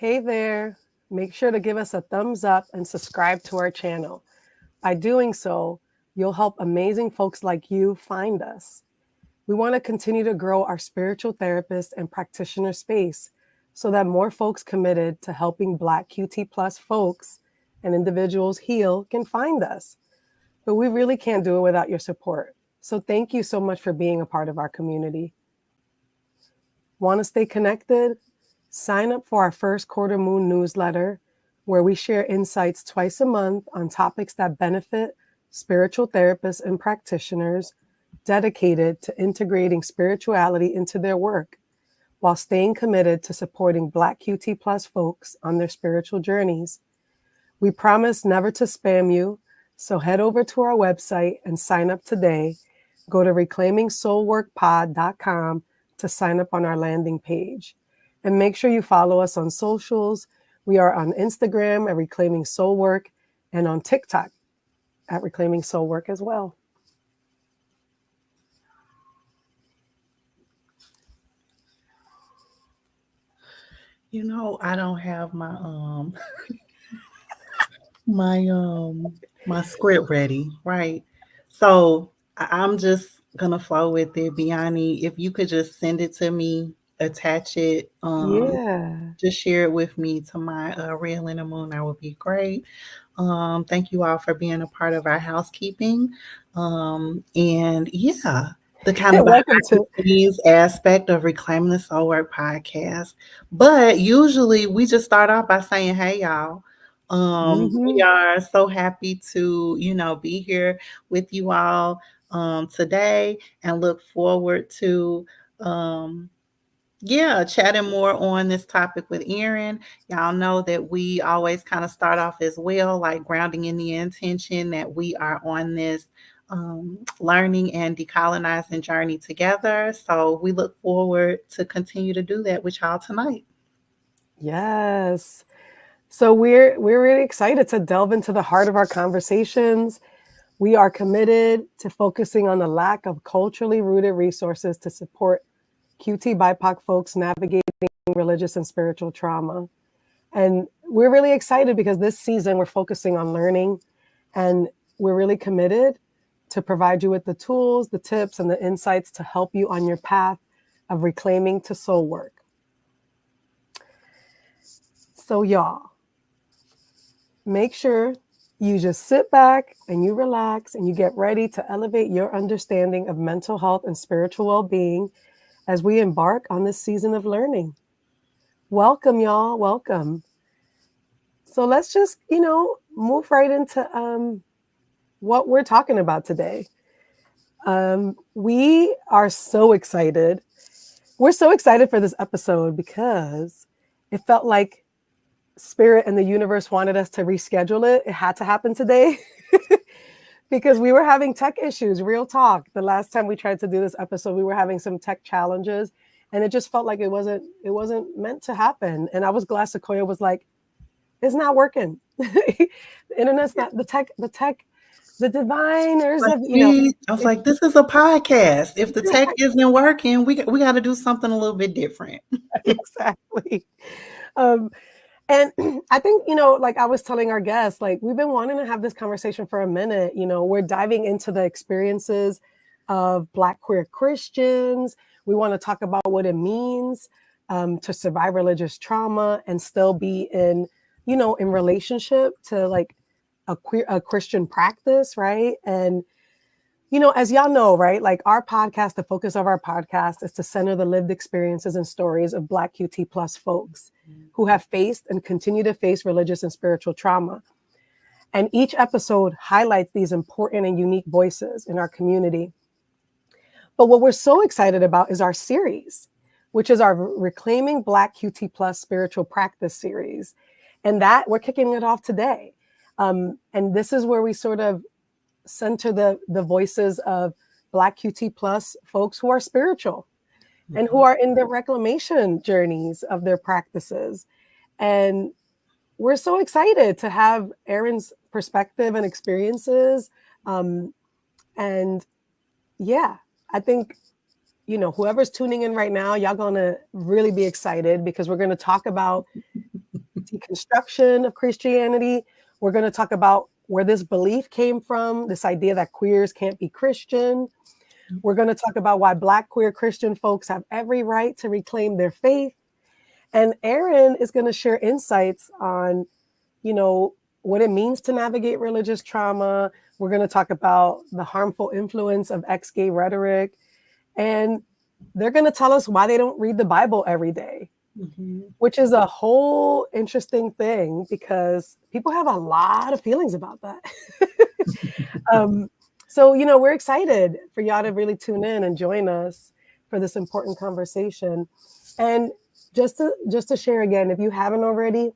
Hey there. Make sure to give us a thumbs up and subscribe to our channel. By doing so, you'll help amazing folks like you find us. We want to continue to grow our spiritual therapist and practitioner space so that more folks committed to helping Black QT plus folks and individuals heal can find us. But we really can't do it without your support. So thank you so much for being a part of our community. Want to stay connected? Sign up for our first quarter moon newsletter, where we share insights twice a month on topics that benefit spiritual therapists and practitioners dedicated to integrating spirituality into their work while staying committed to supporting Black QT plus folks on their spiritual journeys. We promise never to spam you, so head over to our website and sign up today. Go to reclaimingsoulworkpod.com to sign up on our landing page. And make sure you follow us on socials. We are on Instagram at Reclaiming Soul Work and on TikTok at Reclaiming Soul Work as well. You know, I don't have my my script ready, right? So I'm just gonna flow with it. Biani, if you could just send it to me, attach it, Yeah. just share it with me to my reel in the moon, that would be great. Thank you all for being a part of our housekeeping. And yeah, the kind of behind Welcome the to. scenes aspect of Reclaiming the Soul Work podcast. But usually we just start off by saying, hey, y'all. We Mhm. are so happy to, be here with you all today and look forward to chatting more on this topic with Erin. Y'all know that we always kind of start off as well, like grounding in the intention that we are on this learning and decolonizing journey together. So we look forward to continue to do that with y'all tonight. Yes. So we're really excited to delve into the heart of our conversations. We are committed to focusing on the lack of culturally rooted resources to support QT BIPOC folks navigating religious and spiritual trauma. And we're really excited because this season we're focusing on learning, and we're really committed to provide you with the tools, the tips, and the insights to help you on your path of reclaiming to soul work. So y'all, make sure you just sit back and you relax and you get ready to elevate your understanding of mental health and spiritual well-being as we embark on this season of learning. Welcome, y'all. Welcome. So let's just, move right into what we're talking about today. We are so excited. We're so excited for this episode because it felt like Spirit and the universe wanted us to reschedule it. It had to happen today because we were having tech issues, real talk. The last time we tried to do this episode, we were having some tech challenges, and it just felt like it wasn't meant to happen. And I was glad Sequoia was like, it's not working. The internet's not the diviners Like of, I was like, this is a podcast. If the tech isn't working, we got to do something a little bit different. exactly. Um, And I think, like I was telling our guests, like we've been wanting to have this conversation for a minute. We're diving into the experiences of Black queer Christians. We want to talk about what it means to survive religious trauma and still be in relationship to like a Christian practice, right? And as y'all know, right, like our podcast, the focus of our podcast is to center the lived experiences and stories of Black QT plus folks who have faced and continue to face religious and spiritual trauma. And each episode highlights these important and unique voices in our community. But what we're so excited about is our series, which is our Reclaiming Black QT plus spiritual practice series. And that we're kicking it off today. And this is where we sort of center the voices of Black QT plus folks who are spiritual and who are in the reclamation journeys of their practices. And we're so excited to have Erin's perspective and experiences. And yeah, I think, whoever's tuning in right now, y'all gonna really be excited because we're gonna talk about deconstruction of Christianity. We're going to talk about where this belief came from, this idea that queers can't be Christian. We're going to talk about why Black queer Christian folks have every right to reclaim their faith. And Erin is going to share insights on, what it means to navigate religious trauma. We're going to talk about the harmful influence of ex-gay rhetoric. And they're going to tell us why they don't read the Bible every day, which is a whole interesting thing because people have a lot of feelings about that. So, we're excited for y'all to really tune in and join us for this important conversation. And just to share again, if you haven't already,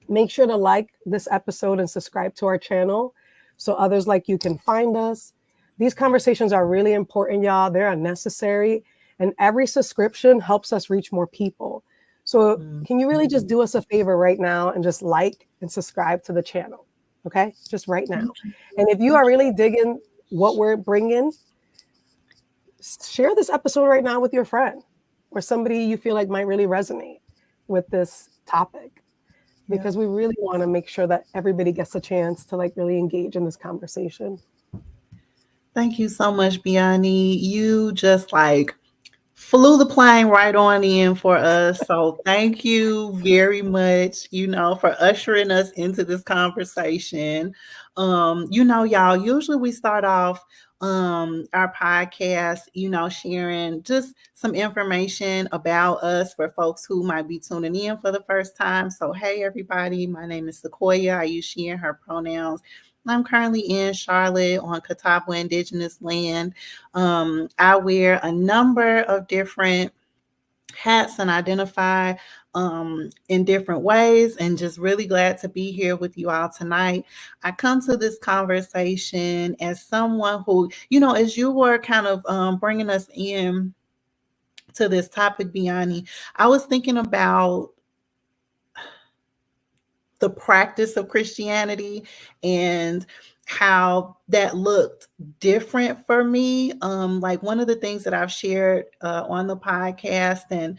make sure to like this episode and subscribe to our channel so others like you can find us. These conversations are really important, y'all. They're necessary. And every subscription helps us reach more people. So can you really just do us a favor right now and just like and subscribe to the channel? Okay, just right now. And if you are really digging what we're bringing, share this episode right now with your friend or somebody you feel like might really resonate with this topic, because we really want to make sure that everybody gets a chance to really engage in this conversation. Thank you so much, Biani. You just flew the plane right on in for us. So thank you very much, for ushering us into this conversation. Y'all, usually we start off our podcast, sharing just some information about us for folks who might be tuning in for the first time. So, hey, everybody, my name is Sequoia. I use she and her pronouns. I'm currently in Charlotte on Catawba Indigenous land. I wear a number of different hats and identify in different ways, and just really glad to be here with you all tonight. I come to this conversation as someone who, as you were kind of bringing us in to this topic, Biani, I was thinking about the practice of Christianity and how that looked different for me. One of the things that I've shared on the podcast and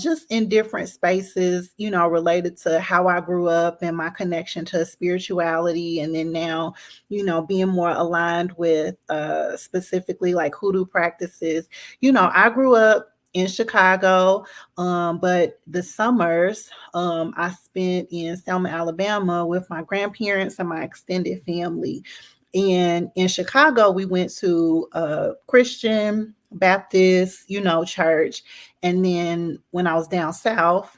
just in different spaces, related to how I grew up and my connection to spirituality. And then now, being more aligned with specifically hoodoo practices. I grew up in Chicago, but the summers I spent in Selma, Alabama with my grandparents and my extended family. And in Chicago, we went to a Christian Baptist, church. And then when I was down south,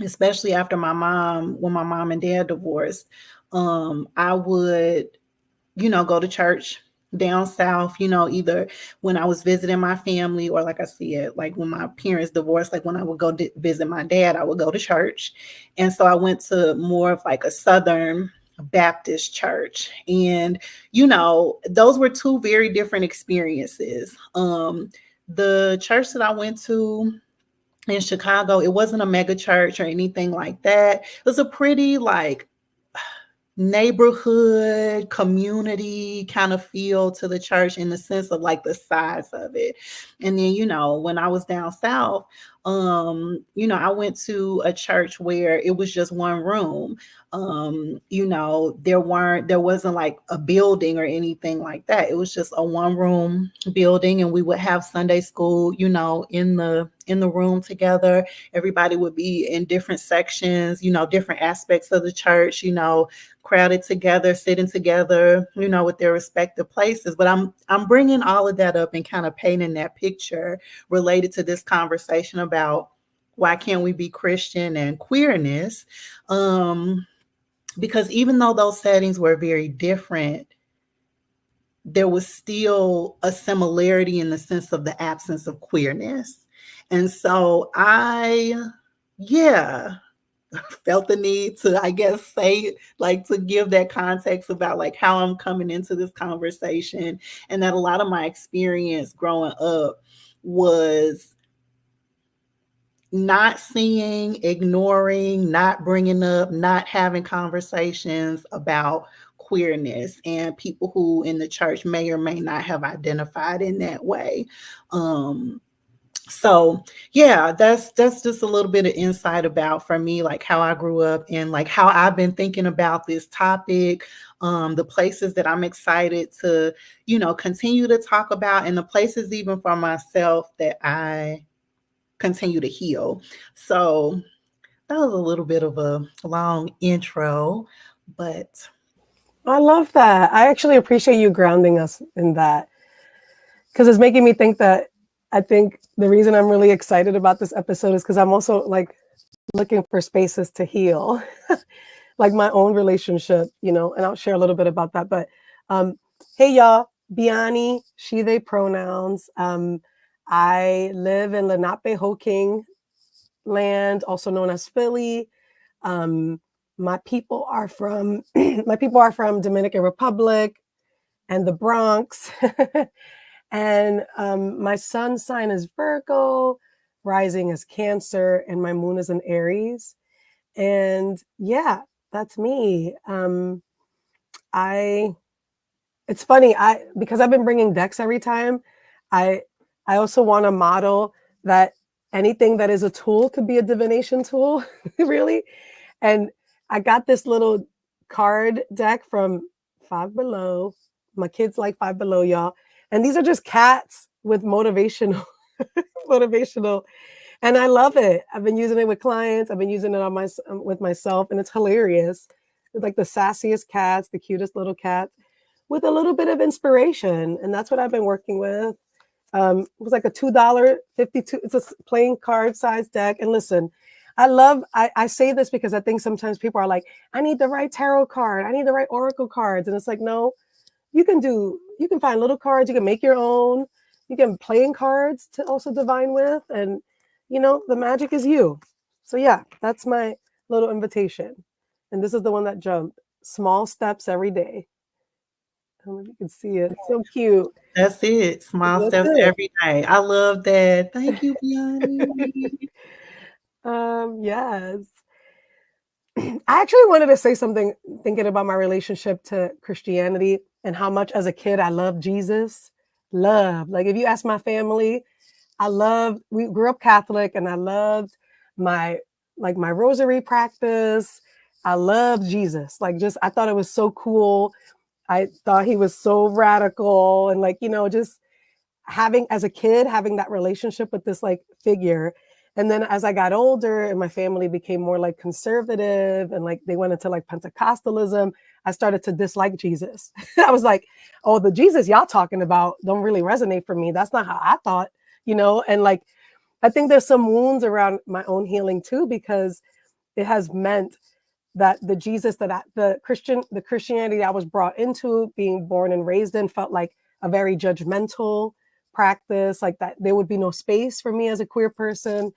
especially after when my mom and dad divorced, I would, go to church down south, either when I was visiting my family or like I said, when my parents divorced, when I would go visit my dad, I would go to church. And so I went to more of a Southern Baptist church. And, those were two very different experiences. The church that I went to in Chicago, it wasn't a mega church or anything like that. It was a pretty neighborhood community kind of feel to the church in the sense of the size of it. And then, when I was down south, I went to a church where it was just one room. There wasn't a building or anything like that. It was just a one room building, and we would have Sunday school, in the room together. Everybody would be in different sections, different aspects of the church, crowded together, sitting together, with their respective places. But I'm bringing all of that up and kind of painting that picture related to this conversation about why can't we be Christian and queerness? Because even though those settings were very different, there was still a similarity in the sense of the absence of queerness. And so felt the need to, I guess, say, to give that context about how I'm coming into this conversation, and that a lot of my experience growing up was not seeing, ignoring, not bringing up, not having conversations about queerness and people who in the church may or may not have identified in that way. So yeah, that's just a little bit of insight about for me, like how I grew up and like how I've been thinking about this topic, the places that I'm excited to, continue to talk about, and the places even for myself that I continue to heal. So that was a little bit of a long intro, but I love that. I actually appreciate you grounding us in that because it's making me think that I think the reason I'm really excited about this episode is because I'm also like looking for spaces to heal, like my own relationship, and I'll share a little bit about that. But um, hey, y'all, Biani, she, they pronouns. I live in Lenape-Hoking land, also known as Philly. Um, my people are from Dominican Republic and the Bronx. And my sun's sign is Virgo, rising is Cancer, and my moon is in Aries. And yeah, that's me. I It's funny, because I've been bringing decks every time. I I also want to model that anything that is a tool could be a divination tool, really. And I got this little card deck from Five Below. My kids like Five Below, y'all. And these are just cats with motivational, motivational, and I love it. I've been using it with clients. I've been using it with myself, and it's hilarious. It's like the sassiest cats, the cutest little cats, with a little bit of inspiration, and that's what I've been working with. It was like a $2.52. It's a playing card size deck. And listen, I say this because I think sometimes people are like, I need the right tarot card. I need the right oracle cards. And it's like, no, you can find little cards. You can make your own. You can playing cards to also divine with. And, the magic is you. So yeah, that's my little invitation. And this is the one that jumped. Small steps every day. I don't know if you can see it. It's so cute. that's it. Small That's steps it. every day. I love that. Thank you, Biani. Yes. I actually wanted to say something thinking about my relationship to Christianity and how much as a kid I loved Jesus. Love. Like if you ask my family, we grew up Catholic and I loved my my rosary practice. I loved Jesus. Like just I thought it was so cool. I thought he was so radical and just having as a kid having that relationship with this figure. And then as I got older and my family became more conservative and they went into Pentecostalism, I started to dislike Jesus. I was like, oh, the Jesus y'all talking about don't really resonate for me. That's not how I thought, and I think there's some wounds around my own healing too, because it has meant that the Jesus the Christianity I was brought into, being born and raised in, felt like a very judgmental practice, like that there would be no space for me as a queer person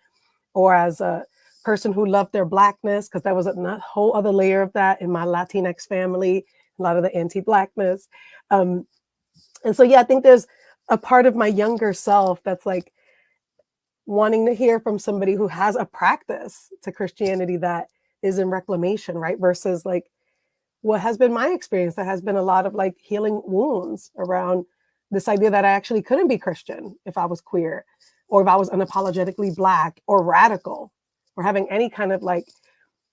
or as a person who loved their blackness, because there was a whole other layer of that in my Latinx family, a lot of the anti-blackness. And so, yeah, I think there's a part of my younger self that's wanting to hear from somebody who has a practice to Christianity that is in reclamation, right? Versus what has been my experience, that has been a lot of healing wounds around this idea that I actually couldn't be Christian if I was queer, or if I was unapologetically Black or radical, or having any kind of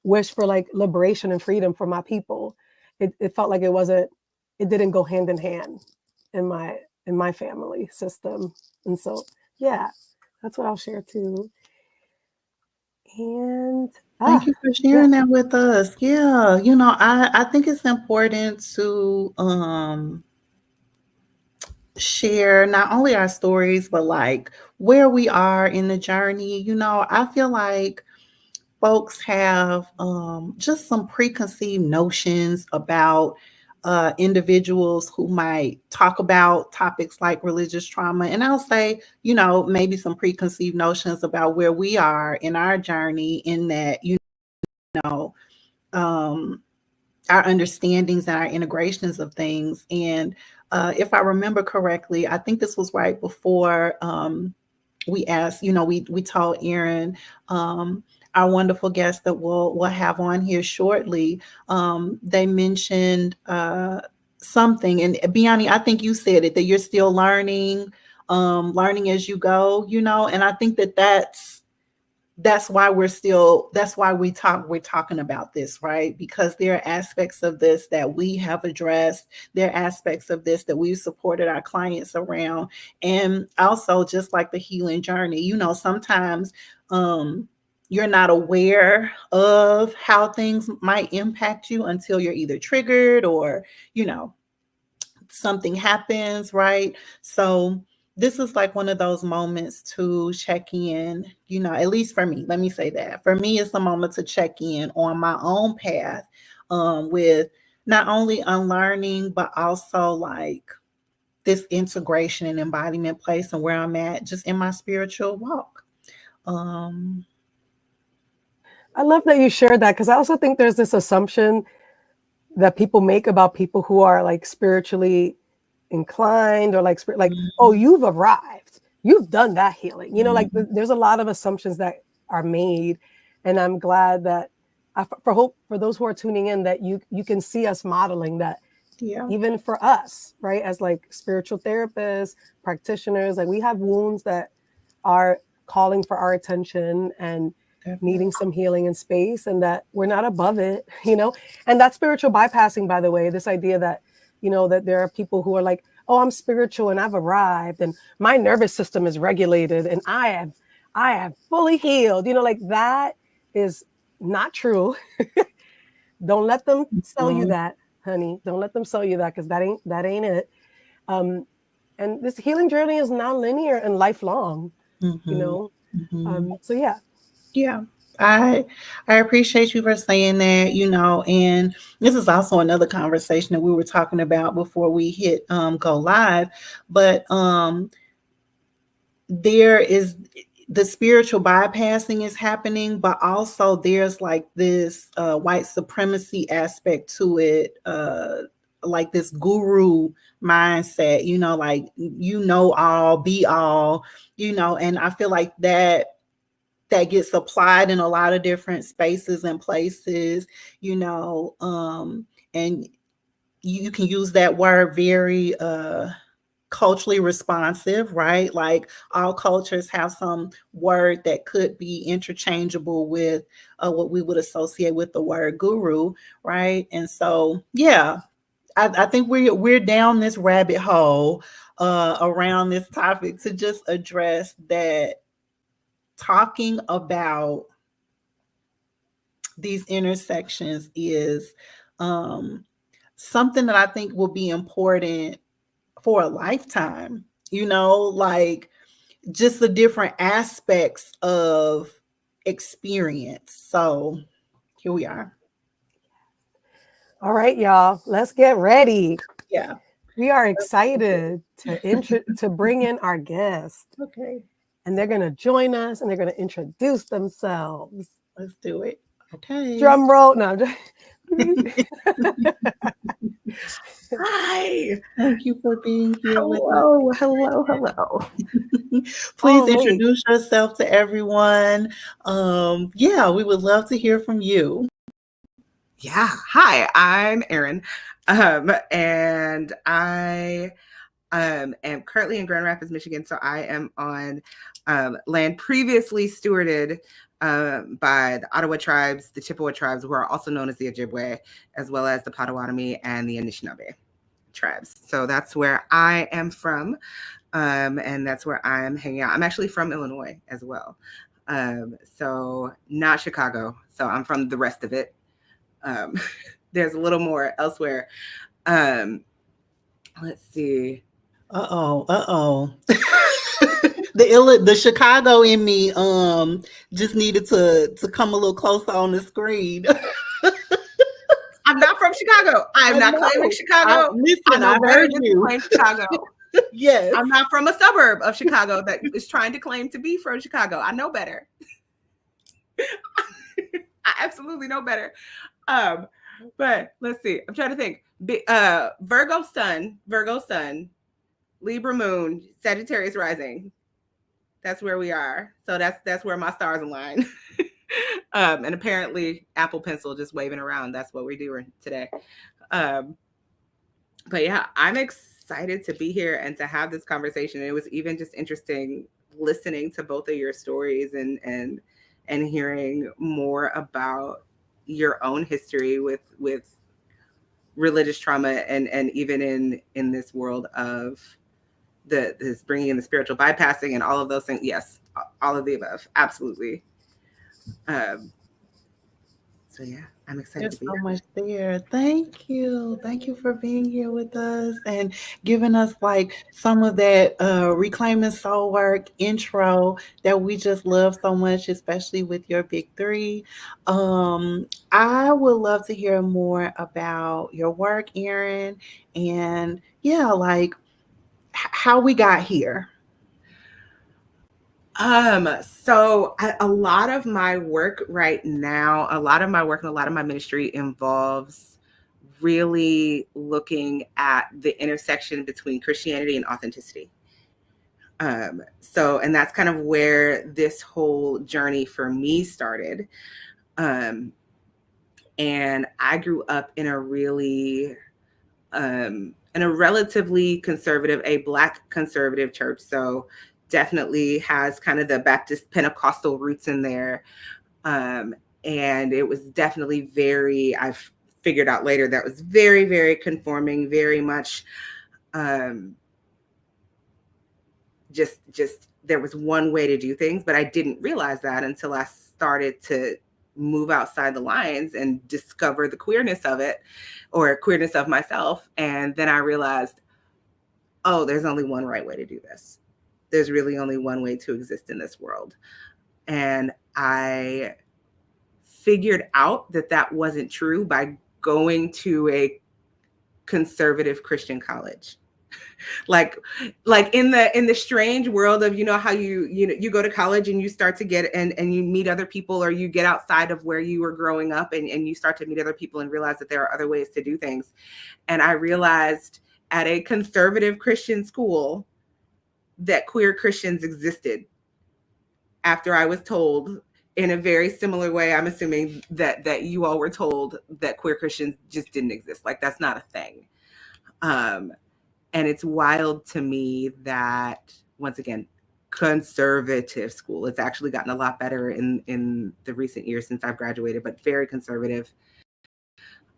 wish for liberation and freedom for my people. It felt like it didn't go hand in hand in my family system. And so, yeah, that's what I'll share too. And Thank you for yeah. sharing that with us. Yeah, I think it's important to share not only our stories, but where we are in the journey. I feel like folks have just some preconceived notions about individuals who might talk about topics like religious trauma. And I'll say, maybe some preconceived notions about where we are in our journey, in that, know, um, our understandings and our integrations of things. And if I remember correctly, I think this was right before we asked, we told Erin, our wonderful guest that we'll have on here shortly, they mentioned something. And Biani, I think you said it, that you're still learning learning as you go, and I think that's why we're talking about this, right? Because there are aspects of this that we have addressed. There are aspects of this that we've supported our clients around. And also, just like the healing journey, sometimes you're not aware of how things might impact you until you're either triggered or, you know, something happens, right? So this is like one of those moments to check in, at least for me. Let me say that. For me, it's a moment to check in on my own path, with not only unlearning, but also like this integration and embodiment place and where I'm at just in my spiritual walk. Um, I love that you shared that, because I also think there's this assumption that people make about people who are like spiritually inclined, or like, oh, mhm, you've arrived, you've done that healing, like mhm, there's a lot of assumptions that are made. And I'm glad that for those who are tuning in, that you can see us modeling that, yeah, even for us, right, as like spiritual therapists, practitioners. Like, we have wounds that are calling for our attention and definitely. needing some healing and space, and that we're not above it, and that's spiritual bypassing, by the way. This idea that, that there are people who are like, oh, I'm spiritual and I've arrived and my nervous system is regulated and I have fully healed, like that is not true. Don't let them sell you Mhm, that, honey. Don't let them sell you that, because that ain't it. Um, and this healing journey is non-linear and lifelong, you mhm, know. mhm. So yeah. Yeah. I I appreciate you for saying that, and this is also another conversation that we were talking about before we hit go live, but there is the spiritual bypassing is happening, but also there's like this white supremacy aspect to it, like this guru mindset, like all, be all, and I feel like that gets applied in a lot of different spaces and places, and you can use that word very culturally responsive, right? Like all cultures have some word that could be interchangeable with what we would associate with the word guru, right? And so, yeah, I think we're down this rabbit hole around this topic to just address that talking about these intersections is um, something that I think will be important for a lifetime, like just the different aspects of experience. So here we are. All right, y'all, let's get ready. Yeah. We are excited to bring in our guest, Okay. and they're going to join us and they're going to introduce themselves. Let's do it. Okay. Drum roll. No. Hi. Thank you for being here with us. Hello, hello, hello. Please Oh, wait. introduce yourself to everyone. Yeah, we would love to hear from you. Yeah, hi, I'm Erin, and I am currently in Grand Rapids, Michigan. So I am on land previously stewarded by the Ottawa tribes, the Chippewa tribes, who are also known as the Ojibwe, as well as the Potawatomi and the Anishinaabe tribes. So that's where I am from, and that's where I'm hanging out. I'm actually from Illinois as well, so not Chicago. So I'm from the rest of it. Um, there's a little more elsewhere. Um, let's see. Uh-oh. The Chicago in me just needed to come a little closer on the screen. I'm not from Chicago. I'm I not claiming know. I Chicago. I listen, know I better heard than to you. claim Chicago. Yes. I'm not from a suburb of Chicago that is trying to claim to be from Chicago. I know better. I absolutely know better. Um, but let's see. I'm trying to think. Virgo sun, Libra moon, Sagittarius rising. That's where we are. So that's where my stars align. And apparently Apple Pencil just waving around. That's what we're doing today. But yeah, I'm excited excited to be here and to have this conversation. It was even just interesting listening to both of your stories and hearing more about your own history with religious trauma and even in this world of this bringing in the spiritual bypassing and all of those things. Yes, all of the above, absolutely. So yeah, I'm excited There's to be so here. much there. Thank you. Thank you for being here with us and giving us like some of that reclaiming soul work intro that we just love so much, especially with your big three. I would love to hear more about your work, Erin, and yeah, like how we got here. So a lot of my work right now, a lot of my work and a lot of my ministry involves really looking at the intersection between Christianity and authenticity. And that's kind of where this whole journey for me started. And I grew up in a relatively conservative, a Black conservative church. So definitely has kind of the Baptist Pentecostal roots in there. And it was definitely I've figured out later that was very, very conforming, very much just there was one way to do things, but I didn't realize that until I started to move outside the lines and discover the queerness of it, or queerness of myself. And then I realized, oh, there's only one right way to do this. There's really only one way to exist in this world. And I figured out that that wasn't true by going to a conservative Christian college. like in the strange world of, how you go to college and you start to get and you meet other people, or you get outside of where you were growing up and you start to meet other people and realize that there are other ways to do things. And I realized at a conservative Christian school that queer Christians existed after I was told, in a very similar way, I'm assuming that you all were told, that queer Christians just didn't exist. Like, that's not a thing. And it's wild to me that, once again, conservative school, it's actually gotten a lot better in the recent years since I've graduated, but very conservative,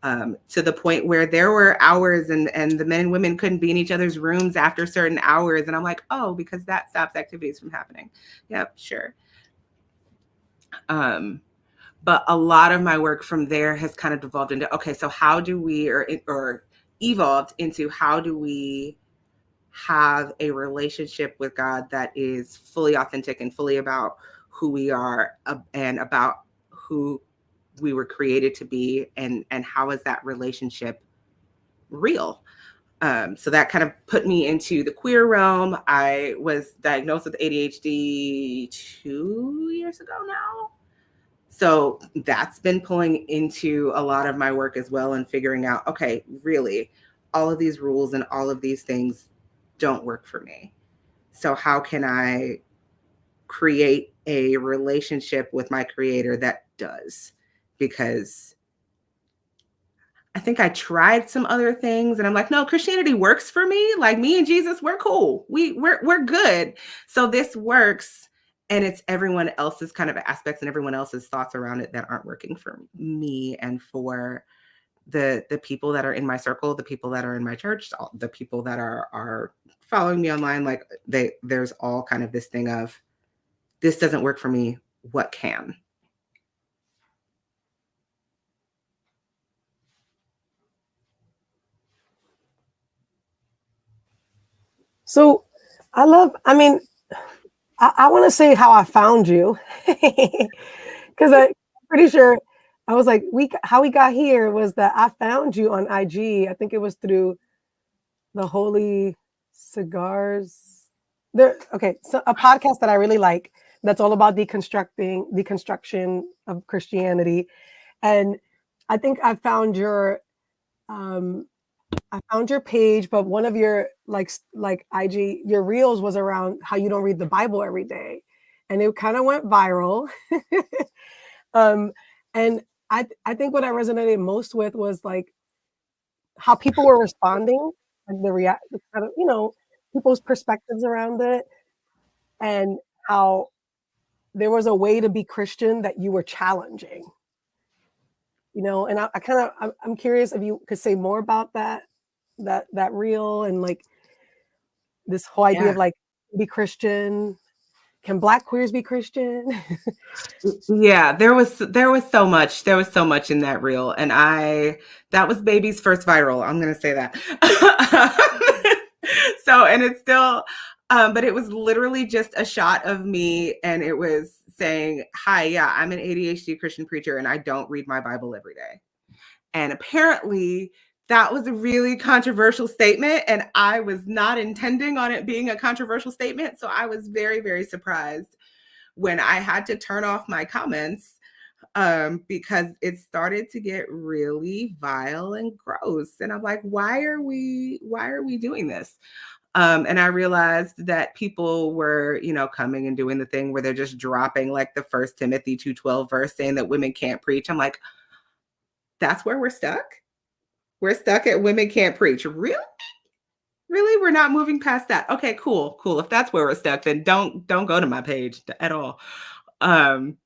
to the point where there were hours and the men and women couldn't be in each other's rooms after certain hours. And I'm like, oh, because that stops activities from happening. Yep, sure. But a lot of my work from there has kind of devolved into, okay, so how do we, or evolved into, how do we have a relationship with God that is fully authentic and fully about who we are, and about who we were created to be, and how is that relationship real? So that kind of put me into the queer realm. I was diagnosed with ADHD 2 years ago now. So that's been pulling into a lot of my work as well, and figuring out, okay, really, all of these rules and all of these things don't work for me. So how can I create a relationship with my creator that does? Because I think I tried some other things and I'm like, no, Christianity works for me. Like, me and Jesus, we're cool. We're good. So this works. And it's everyone else's kind of aspects and everyone else's thoughts around it that aren't working for me and for the people that are in my circle, the people that are in my church, the people that are following me online. Like, there's all kind of this thing of, this doesn't work for me. What can? So I want to say how I found you, because I'm pretty sure I was like, how we got here was that I found you on IG. I think it was through the Holy Cigars. Okay, so a podcast that I really like, that's all about deconstruction of Christianity. And I think I found your page, but one of your like IG, your reels was around how you don't read the Bible every day, and it kind of went viral. And I think what I resonated most with was like how people were responding like the kind of, you know, people's perspectives around it, and how there was a way to be Christian that you were challenging, you know. And I kind of, I'm curious if you could say more about that reel, and like this whole idea Yeah. of like, be Christian. Can Black queers be Christian? Yeah, there was so much in that reel, and that was baby's first viral. I'm gonna say that. So, and it's still, but it was literally just a shot of me, and it was saying, "Hi, yeah, I'm an ADHD Christian preacher, and I don't read my Bible every day." And apparently, that was a really controversial statement, and I was not intending on it being a controversial statement. So I was very, very surprised when I had to turn off my comments, because it started to get really vile and gross. And I'm like, why are we doing this? And I realized that people were, you know, coming and doing the thing where they're just dropping like the First Timothy 2:12 verse saying that women can't preach. I'm like, that's where we're stuck. We're stuck at women can't preach. Really? Really? We're not moving past that. Okay, cool. If that's where we're stuck, then don't go to my page at all. But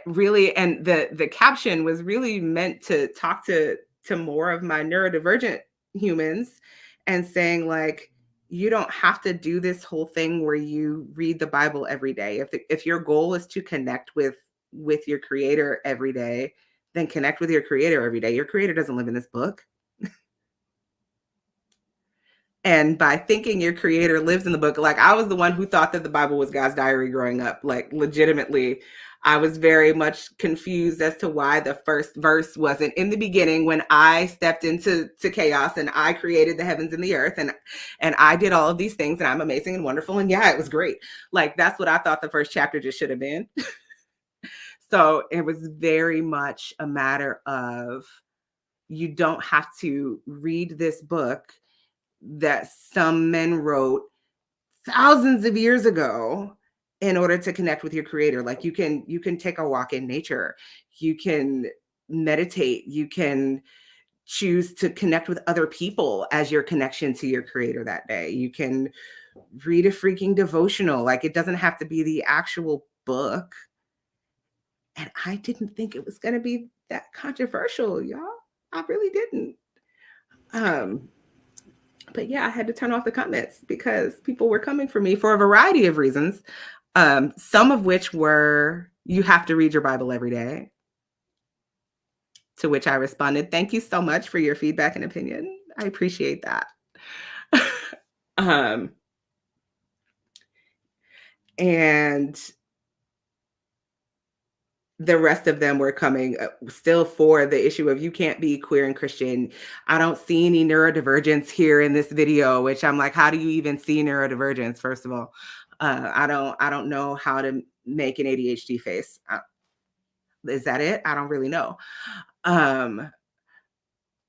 really, and the caption was really meant to talk to more of my neurodivergent humans, and saying like, you don't have to do this whole thing where you read the Bible every day. If your goal is to connect with your creator every day, then connect with your creator every day. Your creator doesn't live in this book. And by thinking your creator lives in the book, like I was the one who thought that the Bible was God's diary growing up. Like legitimately, I was very much confused as to why the first verse wasn't in the beginning, when I stepped into chaos and I created the heavens and the earth, and I did all of these things, and I'm amazing and wonderful. And yeah, it was great. Like that's what I thought the first chapter just should have been. So it was very much a matter of, you don't have to read this book that some men wrote thousands of years ago in order to connect with your creator. Like you can take a walk in nature, you can meditate, you can choose to connect with other people as your connection to your creator that day. You can read a freaking devotional. Like it doesn't have to be the actual book. And I didn't think it was going to be that controversial, y'all. I really didn't. But yeah, I had to turn off the comments because people were coming for me for a variety of reasons. Some of which were, you have to read your Bible every day. To which I responded, thank you so much for your feedback and opinion. I appreciate that. And the rest of them were coming still for the issue of, you can't be queer and Christian. I don't see any neurodivergence here in this video, which I'm like, how do you even see neurodivergence? First of all, I don't know how to make an ADHD face. Is that it? I don't really know.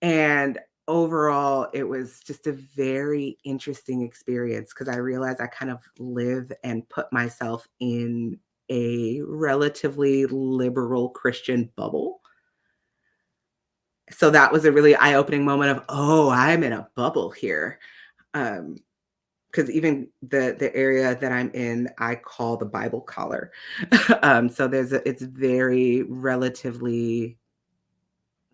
And overall, it was just a very interesting experience, because I realized I kind of live and put myself in a relatively liberal Christian bubble. So that was a really eye-opening moment of, oh, I'm in a bubble here. Because even the area that I'm in, I call the Bible collar. So it's very relatively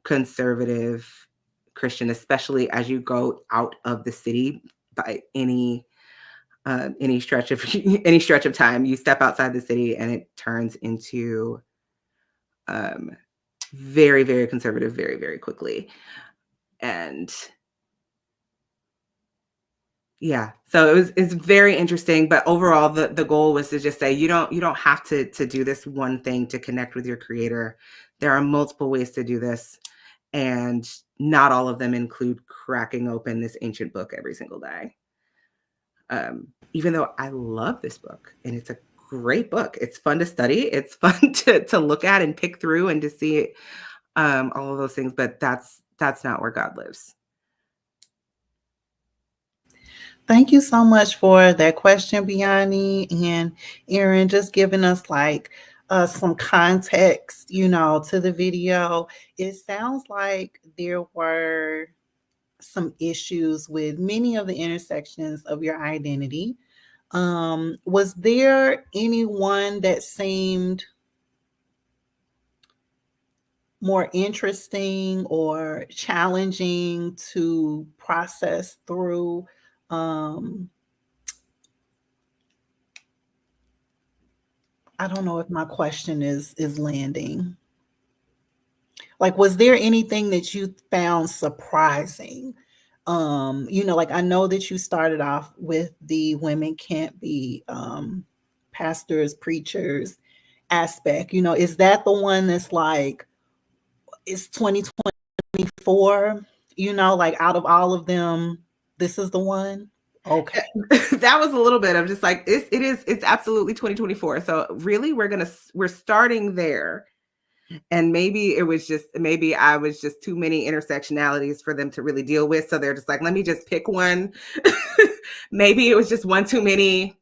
conservative Christian, especially as you go out of the city by any stretch of time. You step outside the city and it turns into very, very conservative very, very quickly. And yeah, so it's very interesting. But overall, the goal was to just say, you don't have to do this one thing to connect with your creator. There are multiple ways to do this, and not all of them include cracking open this ancient book every single day. Even though I love this book and it's a great book, it's fun to study, it's fun to look at and pick through and to see all of those things, but that's not where God lives. Thank you so much for that question, Biani, and Erin, just giving us like some context, to the video. It sounds like there were some issues with many of the intersections of your identity. Was there anyone that seemed more interesting or challenging to process through? I don't know if my question is landing. Like, was there anything that you found surprising? Like, I know that you started off with the women can't be pastors, preachers aspect. Is that the one that's like, it's 2024? Like, out of all of them, this is the one? Okay. That was a little bit of just like, it's absolutely 2024. So really we're starting there. And maybe I was just too many intersectionalities for them to really deal with. So they're just like, let me just pick one. Maybe it was just one too many.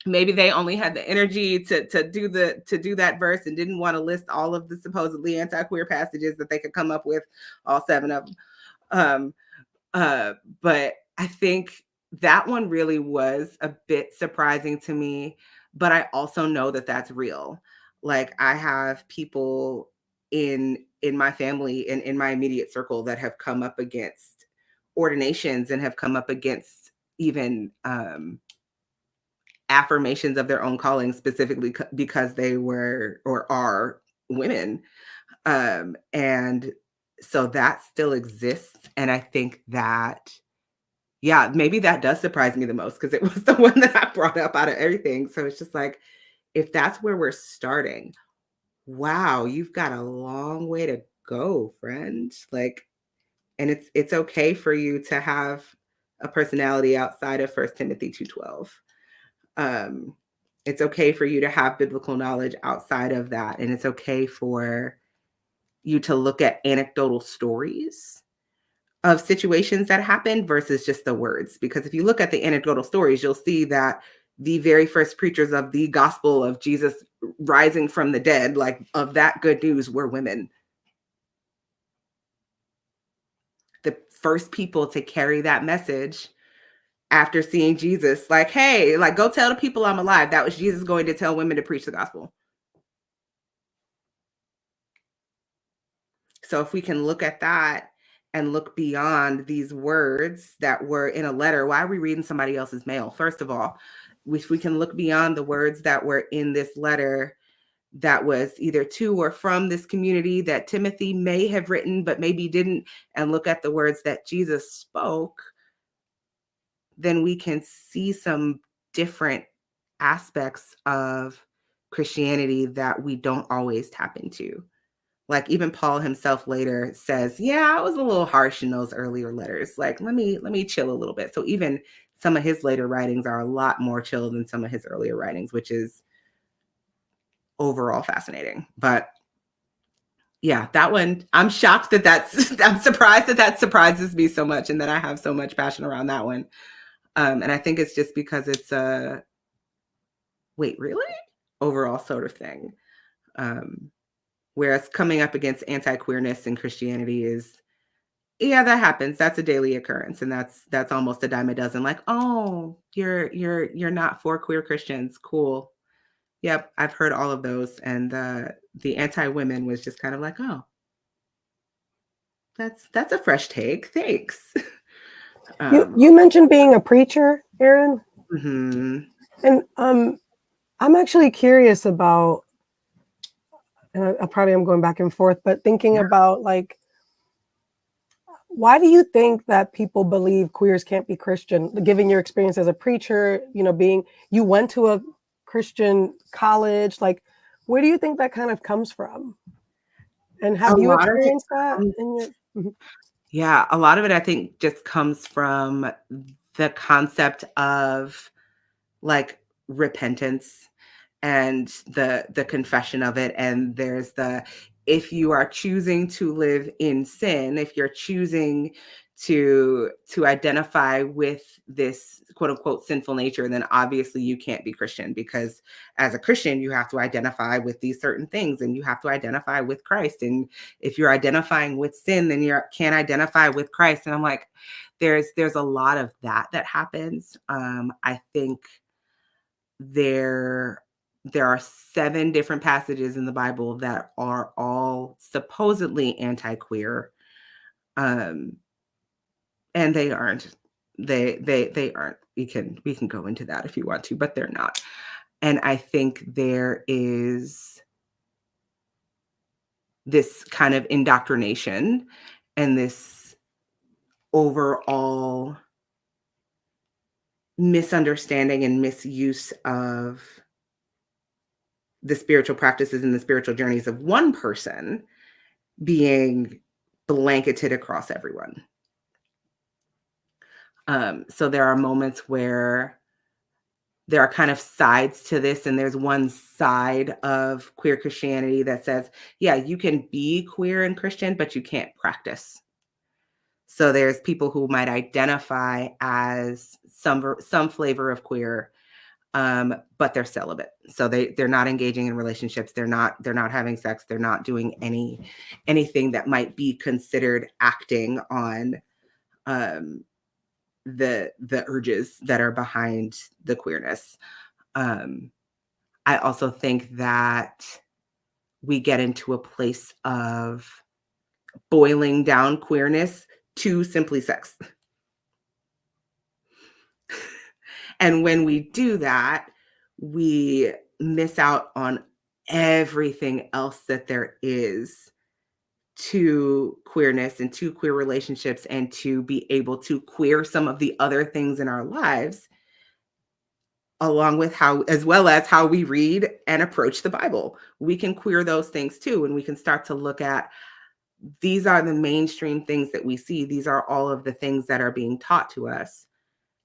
Maybe they only had the energy to do that verse and didn't want to list all of the supposedly anti-queer passages that they could come up with, all 7 of them. But I think that one really was a bit surprising to me, but I also know that that's real. Like, I have people in my family and in my immediate circle that have come up against ordinations and have come up against even affirmations of their own calling, specifically because they were or are women. And so that still exists. And I think that, yeah, maybe that does surprise me the most because it was the one that I brought up out of everything. So it's just like, if that's where we're starting, wow, you've got a long way to go, friend. Like, and it's okay for you to have a personality outside of 1 Timothy 2:12. It's okay for you to have biblical knowledge outside of that. And it's okay for you to look at anecdotal stories of situations that happen versus just the words. Because if you look at the anecdotal stories, you'll see that the very first preachers of the gospel of Jesus rising from the dead, like of that good news, were women. The first people to carry that message after seeing Jesus, like, hey, like, go tell the people I'm alive. That was Jesus going to tell women to preach the gospel. So if we can look at that and look beyond these words that were in a letter, why are we reading somebody else's mail? First of all, if we can look beyond the words that were in this letter that was either to or from this community that Timothy may have written, but maybe didn't, and look at the words that Jesus spoke, then we can see some different aspects of Christianity that we don't always tap into. Like, even Paul himself later says, yeah, I was a little harsh in those earlier letters. Like, let me chill a little bit. So even some of his later writings are a lot more chill than some of his earlier writings, which is overall fascinating. But yeah, that one, I'm shocked I'm surprised that surprises me so much and that I have so much passion around that one. And I think it's just because it's a, wait, really? Overall sort of thing. Whereas coming up against anti-queerness in Christianity is, yeah, that happens. That's a daily occurrence. And that's almost a dime a dozen. Like, oh, you're not for queer Christians. Cool. Yep, I've heard all of those. And the anti-women was just kind of like, oh, that's a fresh take. Thanks. You mentioned being a preacher, Erin. Mm-hmm. And I'm actually curious about, and I probably am going back and forth, but thinking about, like, why do you think that people believe queers can't be Christian? Given your experience as a preacher, you went to a Christian college, like, where do you think that kind of comes from? And have you experienced that in your? Mm-hmm. Yeah, a lot of it, I think, just comes from the concept of, like, repentance and the confession of it. And there's if you are choosing to live in sin, if you're choosing to identify with this quote unquote sinful nature, then obviously you can't be Christian, because as a Christian, you have to identify with these certain things, and you have to identify with Christ. And if you're identifying with sin, then you can't identify with Christ. And I'm like, there's a lot of that happens. I think there are 7 different passages in the Bible that are all supposedly anti-queer. And they aren't. They aren't. We can go into that if you want to, but they're not. And I think there is this kind of indoctrination and this overall misunderstanding and misuse of the spiritual practices and the spiritual journeys of one person being blanketed across everyone. So there are moments where there are kind of sides to this, and there's one side of queer Christianity that says, yeah, you can be queer and Christian, but you can't practice. So there's people who might identify as some flavor of queer, but they're celibate. So they're not engaging in relationships. They're not having sex. They're not doing anything that might be considered acting on the urges that are behind the queerness. I also think that we get into a place of boiling down queerness to simply sex. And when we do that, we miss out on everything else that there is to queerness and to queer relationships, and to be able to queer some of the other things in our lives, along with as well as how we read and approach the Bible. We can queer those things too, and we can start to look at, these are the mainstream things that we see. These are all of the things that are being taught to us.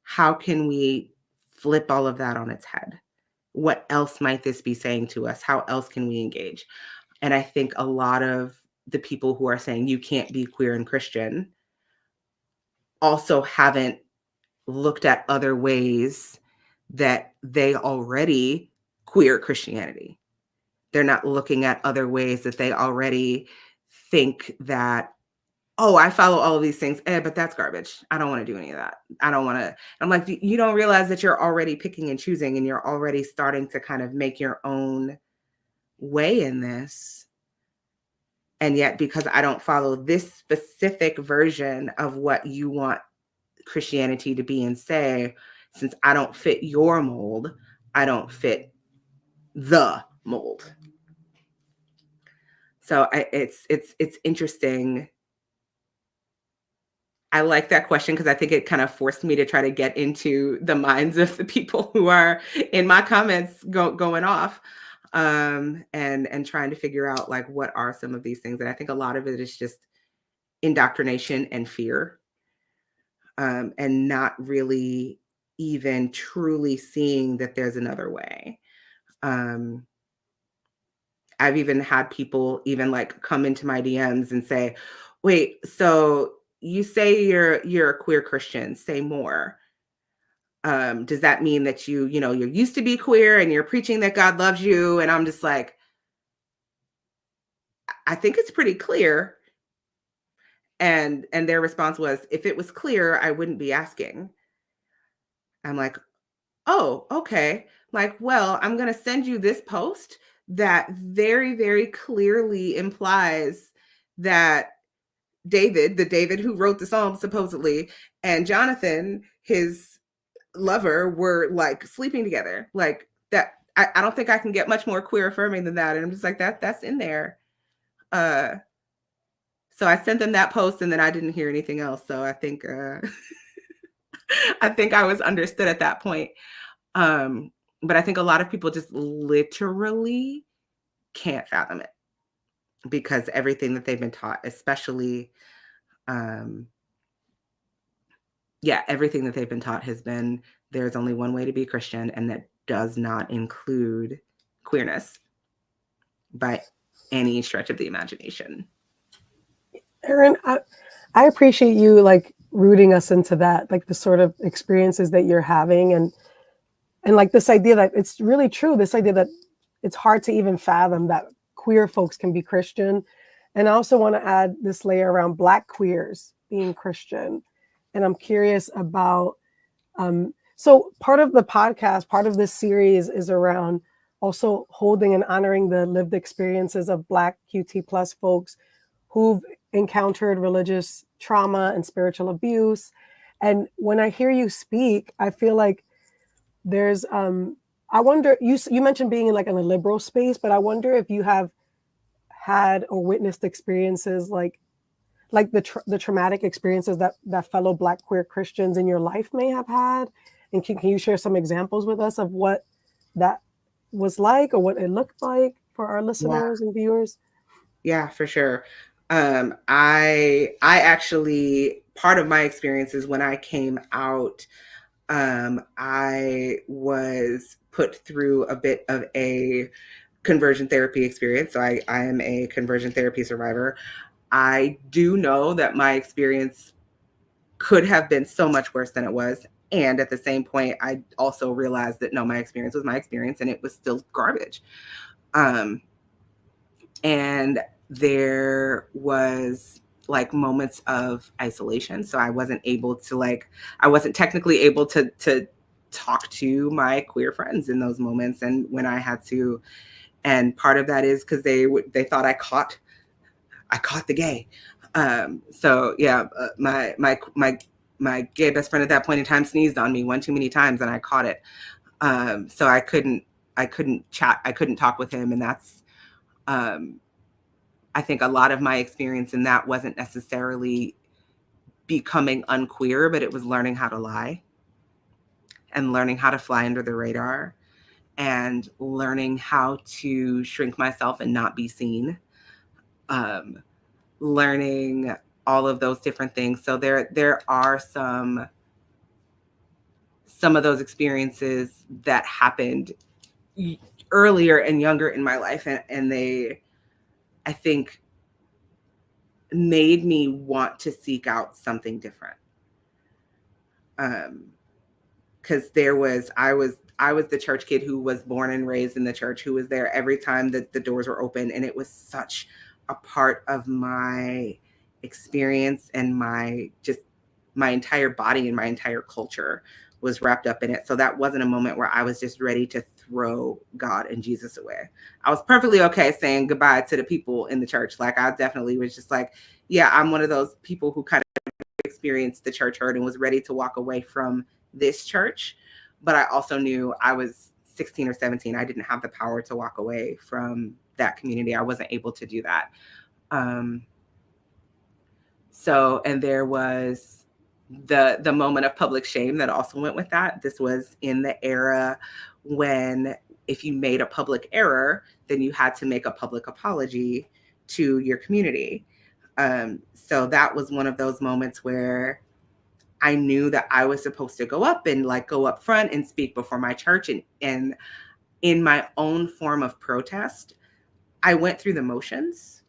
How can we flip all of that on its head? What else might this be saying to us? How else can we engage? And I think a lot of the people who are saying you can't be queer and Christian also haven't looked at other ways that they already queer Christianity. They're not looking at other ways that they already think that, oh, I follow all of these things, but that's garbage. I don't want to do any of that. I don't want to. I'm like, you don't realize that you're already picking and choosing, and you're already starting to kind of make your own way in this. And yet, because I don't follow this specific version of what you want Christianity to be and say, since I don't fit your mold, I don't fit the mold. So it's interesting. I like that question because I think it kind of forced me to try to get into the minds of the people who are in my comments going off. And trying to figure out, like, what are some of these things. And I think a lot of it is just indoctrination and fear, and not really even truly seeing that there's another way. I've even had people even like come into my DMs and say, wait, so you say you're a queer Christian, say more. Does that mean that you used to be queer and you're preaching that God loves you? And I'm just like, I think it's pretty clear. And their response was, if it was clear, I wouldn't be asking. I'm like, oh, okay. Like, well, I'm going to send you this post that very, very clearly implies that David, the David who wrote the Psalm supposedly, and Jonathan, his lover, were like sleeping together. Like that. I don't think I can get much more queer affirming than that. And I'm just like, that's in there. So I sent them that post, and then I didn't hear anything else. So I think I think I was understood at that point. But I think a lot of people just literally can't fathom it, because everything that they've been taught, especially, everything that they've been taught has been, there's only one way to be Christian, and that does not include queerness by any stretch of the imagination. Erin, I appreciate you like rooting us into that, like the sort of experiences that you're having, and like this idea that it's really true, this idea that it's hard to even fathom that queer folks can be Christian. And I also want to add this layer around Black queers being Christian. And I'm curious about, so part of the podcast, part of this series is around also holding and honoring the lived experiences of Black QT plus folks who've encountered religious trauma and spiritual abuse. And when I hear you speak, I feel like there's I wonder, you mentioned being in like in a liberal space, but I wonder if you have had or witnessed experiences like the traumatic experiences that fellow Black queer Christians in your life may have had. And can you share some examples with us of what that was like or what it looked like for our listeners and viewers? Yeah, for sure. I actually, part of my experiences when I came out, I was put through a bit of a conversion therapy experience. So I am a conversion therapy survivor. I do know that my experience could have been so much worse than it was. And at the same point, I also realized that no, my experience was my experience and it was still garbage. And there was like moments of isolation. So I wasn't technically able to talk to my queer friends in those moments. And when I had to, and part of that is because they thought I caught the gay. So yeah, my gay best friend at that point in time sneezed on me one too many times and I caught it. So I couldn't chat. I couldn't talk with him. And that's, I think a lot of my experience in that wasn't necessarily becoming unqueer, but it was learning how to lie and learning how to fly under the radar and learning how to shrink myself and not be seen. Learning all of those different things. So there are some of those experiences that happened earlier and younger in my life. And they, I think, made me want to seek out something different. Because I was the church kid who was born and raised in the church, who was there every time that the doors were open. And it was such a part of my experience, and my entire body and my entire culture was wrapped up in it. So that wasn't a moment where I was just ready to throw God and Jesus away. I was perfectly okay saying goodbye to the people in the church. Like I definitely was just like, yeah, I'm one of those people who kind of experienced the church hurt and was ready to walk away from this church. But I also knew I was 16 or 17. I didn't have the power to walk away from that community. I wasn't able to do that. So, and there was the moment of public shame that also went with that. This was in the era when if you made a public error, then you had to make a public apology to your community. So that was one of those moments where I knew that I was supposed to go up front and speak before my church. And in my own form of protest, I went through the motions,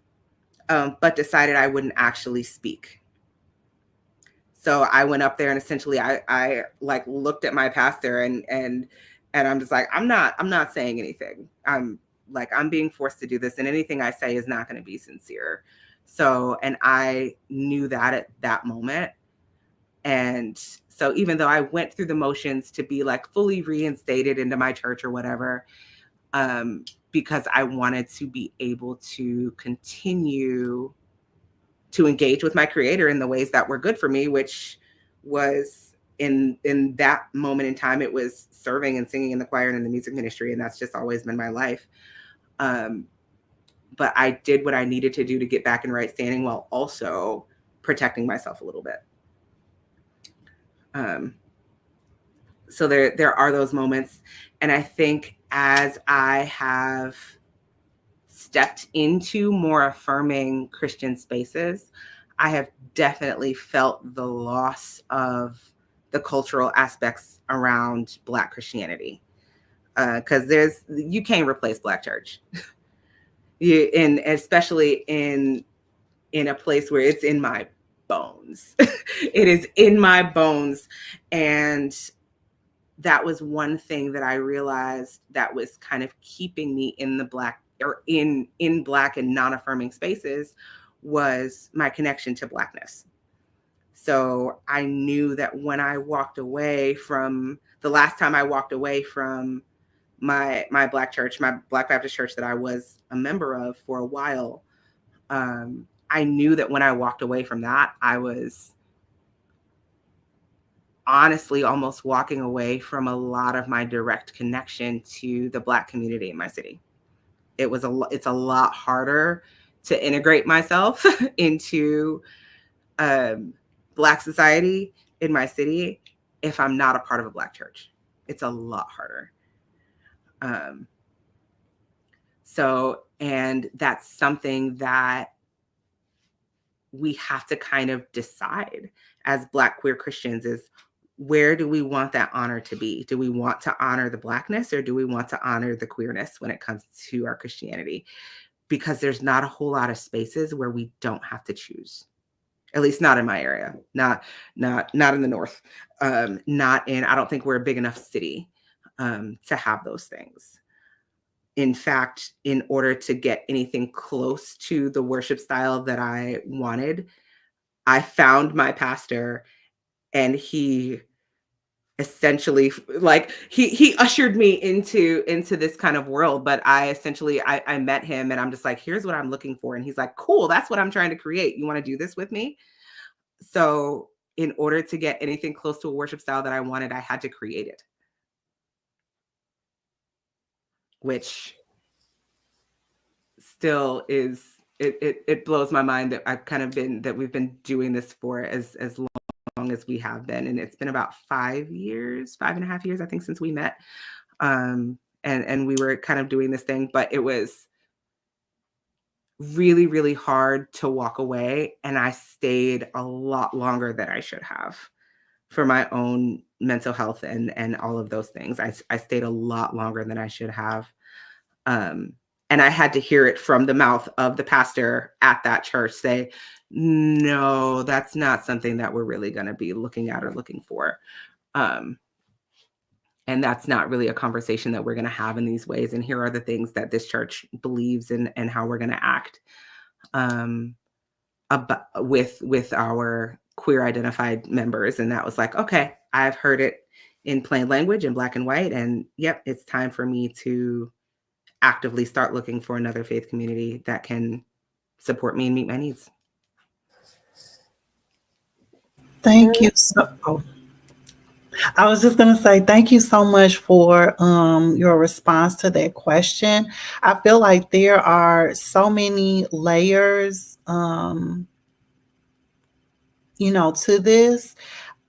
but decided I wouldn't actually speak. So I went up there and essentially I like looked at my pastor and I'm just like, I'm not saying anything. I'm being forced to do this, and anything I say is not going to be sincere. So, and I knew that at that moment. And so even though I went through the motions to be like fully reinstated into my church or whatever, because I wanted to be able to continue to engage with my creator in the ways that were good for me, which was in that moment in time, it was serving and singing in the choir and in the music ministry. And that's just always been my life. But I did what I needed to do to get back in right standing while also protecting myself a little bit. So there are those moments. And I think as I have stepped into more affirming Christian spaces, I have definitely felt the loss of the cultural aspects around Black Christianity. Because you can't replace Black church. And especially in a place where it's in my bones. It is in my bones. And that was one thing that I realized that was kind of keeping me in the Black or in Black and non-affirming spaces, was my connection to Blackness. So I knew that when I walked away from the last time I walked away from my Black church, my Black Baptist church that I was a member of for a while, I knew that when I walked away from that, I was honestly almost walking away from a lot of my direct connection to the Black community in my city. It's a lot harder to integrate myself into Black society in my city if I'm not a part of a Black church. It's a lot harder. And that's something that we have to kind of decide as Black queer Christians, is where do we want that honor to be? Do we want to honor the Blackness, or do we want to honor the queerness when it comes to our Christianity? Because there's not a whole lot of spaces where we don't have to choose. At least not in my area, not in the North, I don't think we're a big enough city to have those things. In fact, in order to get anything close to the worship style that I wanted, I found my pastor, and he essentially, like, he ushered me into this kind of world. But I met him, and I'm just like, here's what I'm looking for. And he's like, cool, that's what I'm trying to create. You want to do this with me? So in order to get anything close to a worship style that I wanted, I had to create it. Which still is, it blows my mind that we've been doing this for as long as we have been. And it's been about 5.5 years, I think, since we met. And we were kind of doing this thing, but it was really, really hard to walk away. And I stayed a lot longer than I should have for my own mental health and all of those things. I stayed a lot longer than I should have. And I had to hear it from the mouth of the pastor at that church say, no, that's not something that we're really going to be looking at or looking for. And that's not really a conversation that we're going to have in these ways. And here are the things that this church believes in and how we're going to act with our queer identified members. And that was like, okay, I've heard it in plain language in black and white. And yep, it's time for me to actively start looking for another faith community that can support me and meet my needs. Thank you. I was just going to say thank you so much for your response to that question. I feel like there are so many layers, to this.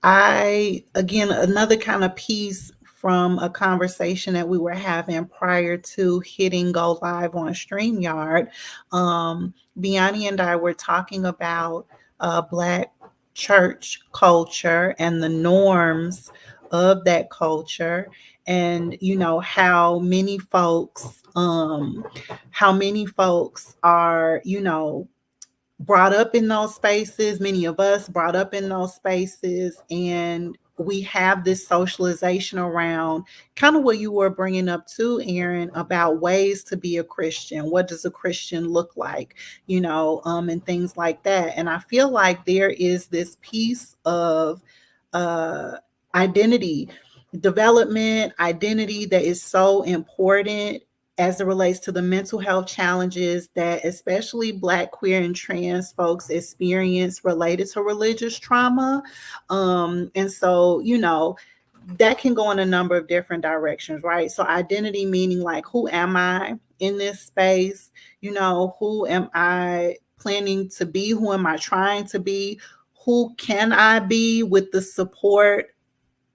Again, another kind of piece from a conversation that we were having prior to hitting go live on StreamYard. Biani and I were talking about Black church culture and the norms of that culture, and how many folks are brought up in those spaces, many of us brought up in those spaces, and we have this socialization around kind of what you were bringing up too, Erin, about ways to be a Christian. What does a Christian look like, and things like that. And I feel like there is this piece of identity development, identity that is so important as it relates to the mental health challenges that especially Black, queer, and trans folks experience related to religious trauma. And so, that can go in a number of different directions, right? So identity meaning like, who am I in this space? Who am I planning to be? Who am I trying to be? Who can I be with the support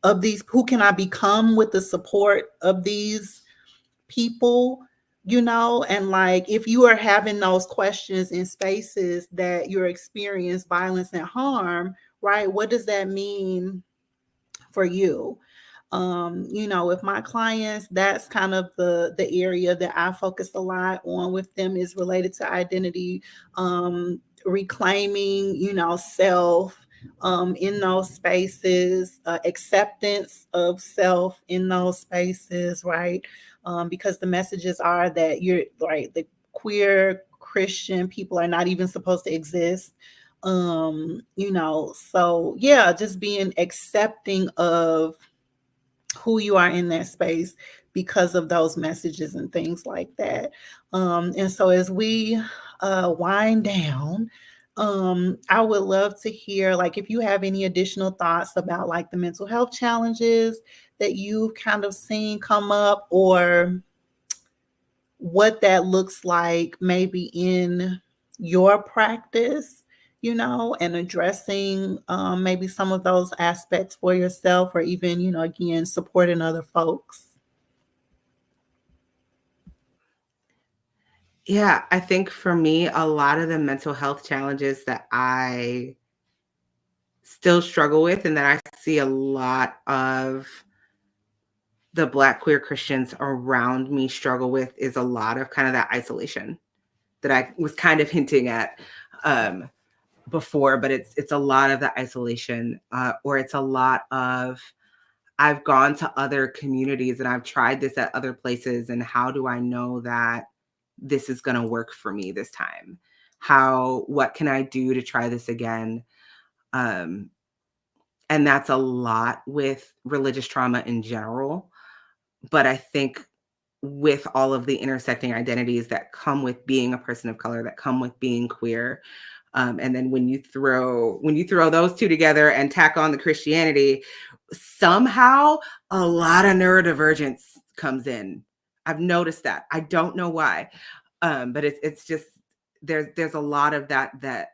of these? Who can I become with the support of these people? And like, if you are having those questions in spaces that you experience violence and harm, right? What does that mean for you? With my clients, that's kind of the area that I focus a lot on with them, is related to identity. reclaiming, self in those spaces, acceptance of self in those spaces, right? Because the messages are that you're right, the queer Christian people are not even supposed to exist. So yeah, just being accepting of who you are in that space because of those messages and things like that. And so as we wind down, I would love to hear, like, if you have any additional thoughts about like the mental health challenges that you've kind of seen come up, or what that looks like maybe in your practice, and addressing maybe some of those aspects for yourself, or even, again, supporting other folks. Yeah, I think for me, a lot of the mental health challenges that I still struggle with, and that I see a lot of the Black queer Christians around me struggle with, is a lot of kind of that isolation that I was kind of hinting at before. But it's a lot of the isolation, or it's a lot of, I've gone to other communities and I've tried this at other places, and how do I know that this is going to work for me this time? What can I do to try this again? And that's a lot with religious trauma in general. But I think with all of the intersecting identities that come with being a person of color, that come with being queer, and then when you throw those two together and tack on the Christianity, somehow a lot of neurodivergence comes in. I've noticed that. I don't know why, but it's just, there's a lot of that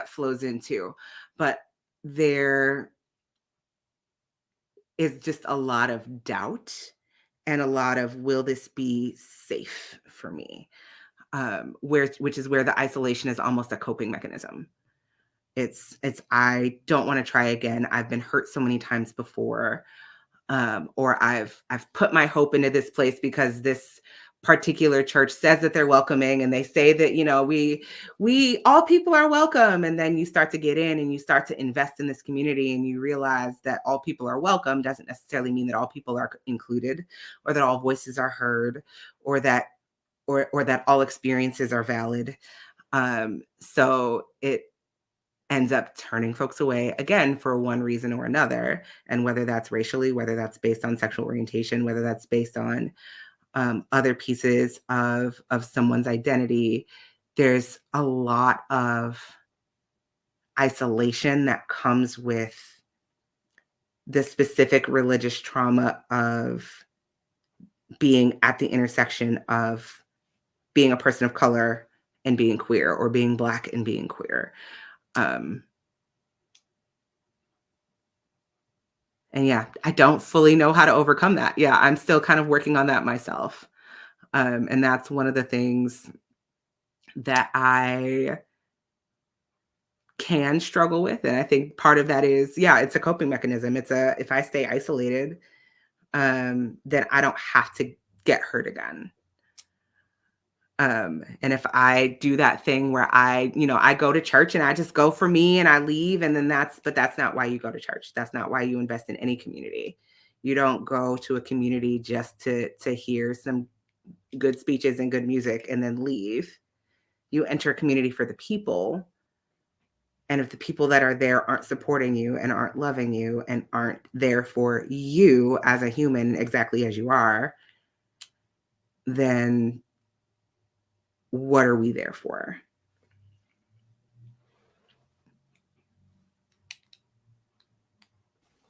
flows into, but there is just a lot of doubt and a lot of, will this be safe for me? Which is where the isolation is almost a coping mechanism. It's I don't want to try again. I've been hurt so many times before, or I've put my hope into this place because this particular church says that they're welcoming, and they say that, we all people are welcome. And then you start to get in and you start to invest in this community, and you realize that all people are welcome doesn't necessarily mean that all people are included, or that all voices are heard, or that all experiences are valid. So it ends up turning folks away again for one reason or another. And whether that's racially, whether that's based on sexual orientation, whether that's based on other pieces of someone's identity, there's a lot of isolation that comes with the specific religious trauma of being at the intersection of being a person of color and being queer, or being Black and being queer. And yeah, I don't fully know how to overcome that. Yeah, I'm still kind of working on that myself. And that's one of the things that I can struggle with. And I think part of that is, yeah, it's a coping mechanism. If I stay isolated, then I don't have to get hurt again. And if I do that thing where I go to church and I just go for me and I leave, and then but that's not why you go to church. That's not why you invest in any community. You don't go to a community just to hear some good speeches and good music and then leave. You enter a community for the people. And if the people that are there aren't supporting you and aren't loving you and aren't there for you as a human exactly as you are, then what are we there for?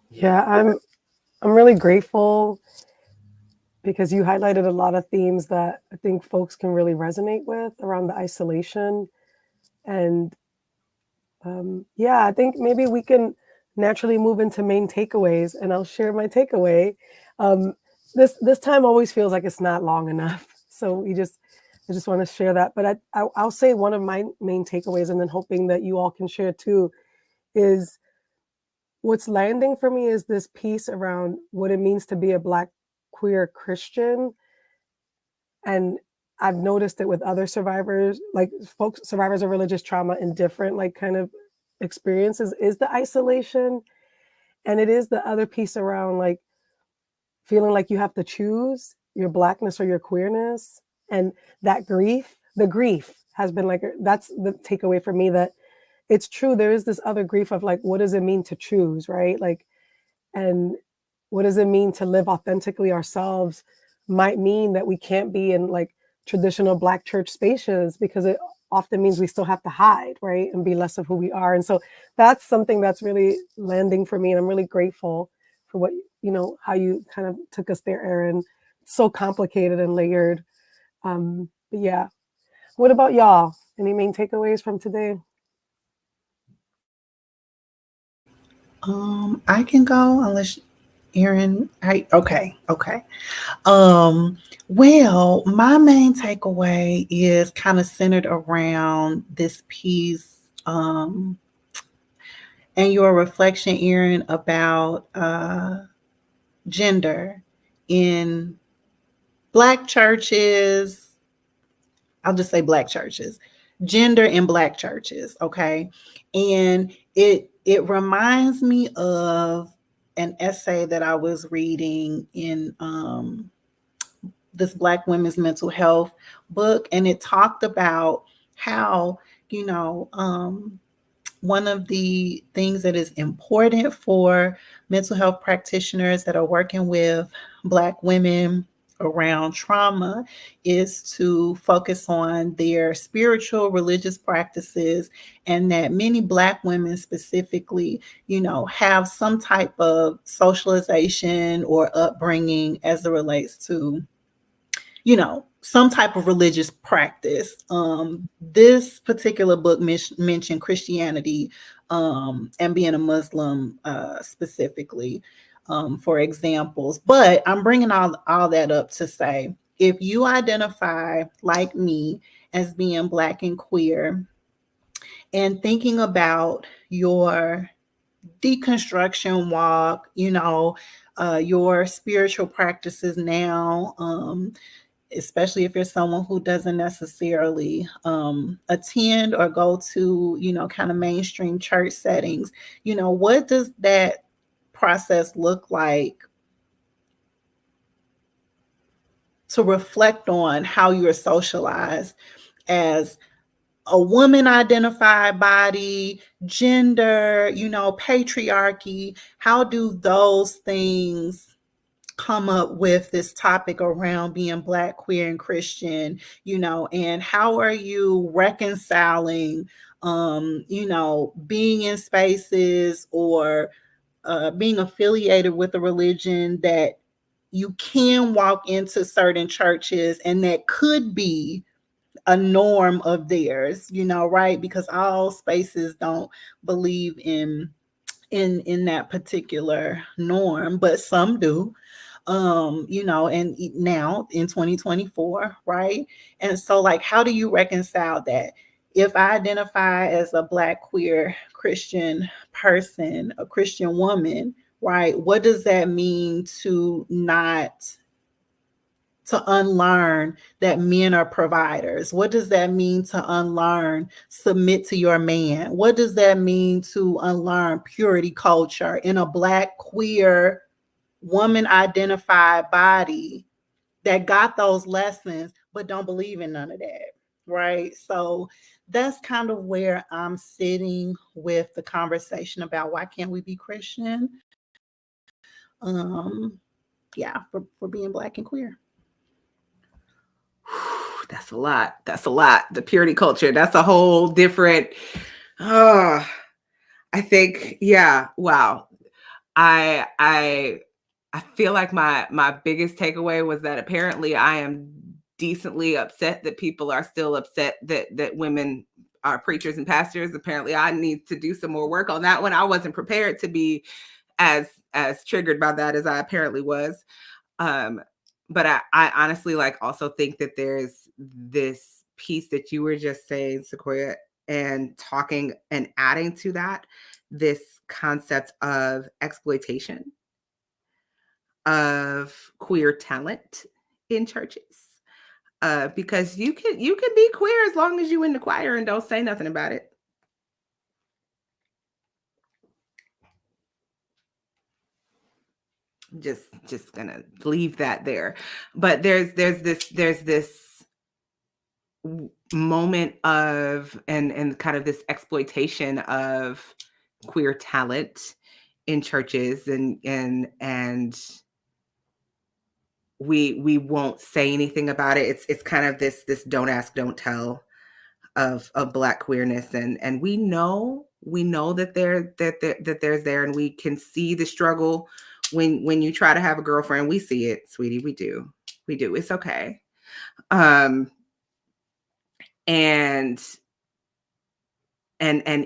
Yeah, I'm really grateful because you highlighted a lot of themes that I think folks can really resonate with around the isolation. And yeah, I think maybe we can naturally move into main takeaways, and I'll share my takeaway. Um, this time always feels like it's not long enough, so I just want to share that. But I'll say one of my main takeaways, and then hoping that you all can share too, is what's landing for me is this piece around what it means to be a Black queer Christian, and I've noticed it with other survivors, like folks, survivors of religious trauma in different like kind of experiences, is the isolation. And it is the other piece around like feeling like you have to choose your Blackness or your queerness. And that grief, the grief has been like, that's the takeaway for me, that it's true. There is this other grief of like, what does it mean to choose, right? Like, and what does it mean to live authentically ourselves might mean that we can't be in like traditional Black church spaces, because it often means we still have to hide, right? And be less of who we are. And so that's something that's really landing for me. And I'm really grateful for what, how you kind of took us there, Erin. It's so complicated and layered. But yeah. What about y'all? Any main takeaways from today? I can go unless Erin. Okay. Well, my main takeaway is kind of centered around this piece, and your reflection, Erin, about gender in Black churches. I'll just say Black churches, gender in Black churches. Okay. And it reminds me of an essay that I was reading in this Black women's mental health book. And it talked about how, one of the things that is important for mental health practitioners that are working with Black women around trauma is to focus on their spiritual religious practices, and that many Black women specifically, have some type of socialization or upbringing as it relates to some type of religious practice. This particular book mentioned Christianity, and being a Muslim specifically, for examples. But I'm bringing all that up to say, if you identify like me as being Black and queer, and thinking about your deconstruction walk, your spiritual practices now, especially if you're someone who doesn't necessarily attend or go to, kind of mainstream church settings, what does that process look like to reflect on how you're socialized as a woman identified body, gender, patriarchy? How do those things come up with this topic around being Black, queer, and Christian, and how are you reconciling, being in spaces or being affiliated with a religion that you can walk into certain churches and that could be a norm of theirs, right? Because all spaces don't believe in that particular norm, but some do. And now in 2024, right? And so, like, how do you reconcile that? If I identify as a Black, queer, Christian person, a Christian woman, right? What does that mean to unlearn that men are providers? What does that mean to unlearn submit to your man? What does that mean to unlearn purity culture in a Black, queer, woman identified body that got those lessons but don't believe in none of that, right? So that's kind of where I'm sitting with the conversation about why can't we be Christian, for being Black and queer. That's a lot. The purity culture, that's a whole different, I think, yeah, wow. I feel like my biggest takeaway was that apparently I am decently upset that people are still upset that women are preachers and pastors. Apparently I need to do some more work on that one. I wasn't prepared to be as triggered by that as I apparently was. But I honestly also think that there's this piece that you were just saying, Sequoia, and talking and adding to that, this concept of exploitation of queer talent in churches. because you can be queer as long as you in the choir and don't say nothing about it. Just gonna leave that there. But there's this moment of and kind of this exploitation of queer talent in churches, and we won't say anything about it. It's kind of this don't ask, don't tell of Black queerness, and we know that there's there, and we can see the struggle when you try to have a girlfriend. We see it, sweetie. We do. It's okay. And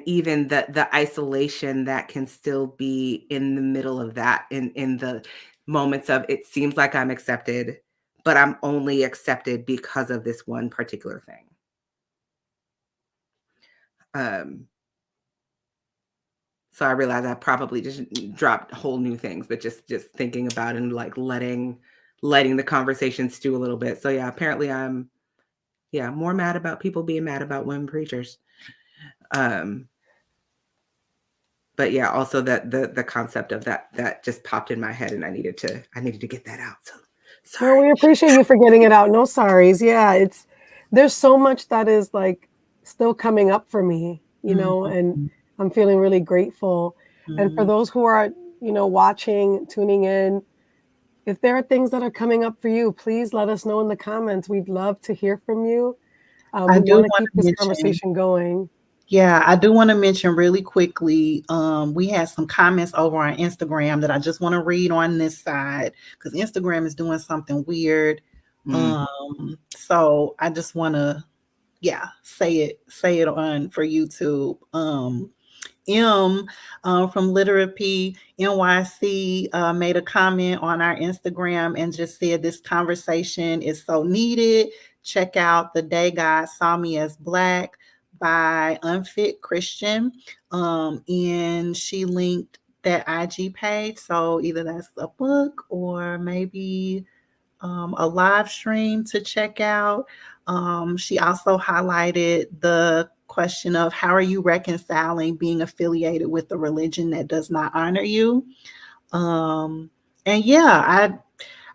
even the isolation that can still be in the middle of that, in the moments of, it seems like I'm accepted, but I'm only accepted because of this one particular thing. So I realize I probably just dropped whole new things, but just thinking about and like letting the conversation stew a little bit. So yeah, apparently I'm more mad about people being mad about women preachers. But yeah, also that the concept of that just popped in my head, and I needed to get that out. So sorry. Well, we appreciate you for getting it out. No sorries. Yeah, there's so much that is like still coming up for me, and I'm feeling really grateful. And for those who are, watching, tuning in, if there are things that are coming up for you, please let us know in the comments. We'd love to hear from you. We want to keep this conversation going. Yeah, I do want to mention really quickly, we had some comments over on Instagram that I just want to read on this side, because Instagram is doing something weird. So I just want to, say it on for YouTube. M from Literapy NYC made a comment on our Instagram and just said, this conversation is so needed. Check out The Day God Saw Me as Black by Unfit Christian. And she linked that IG page. So either that's a book or maybe a live stream to check out. She also highlighted the question of, how are you reconciling being affiliated with a religion that does not honor you? And yeah,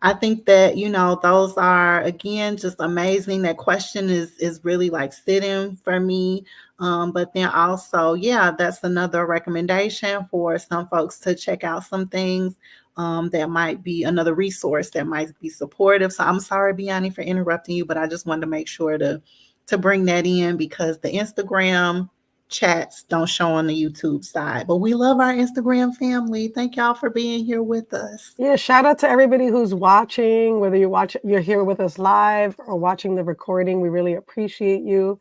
I think that, those are, again, just amazing. That question is really like sitting for me. But then also, that's another recommendation for some folks to check out some things that might be another resource that might be supportive. So I'm sorry, Biani, for interrupting you, but I just wanted to make sure to bring that in, because the Instagram chats don't show on the YouTube side, but we love our Instagram family. Thank y'all for being here with us. Yeah, shout out to everybody who's watching, whether you're here with us live or watching the recording. We really appreciate you.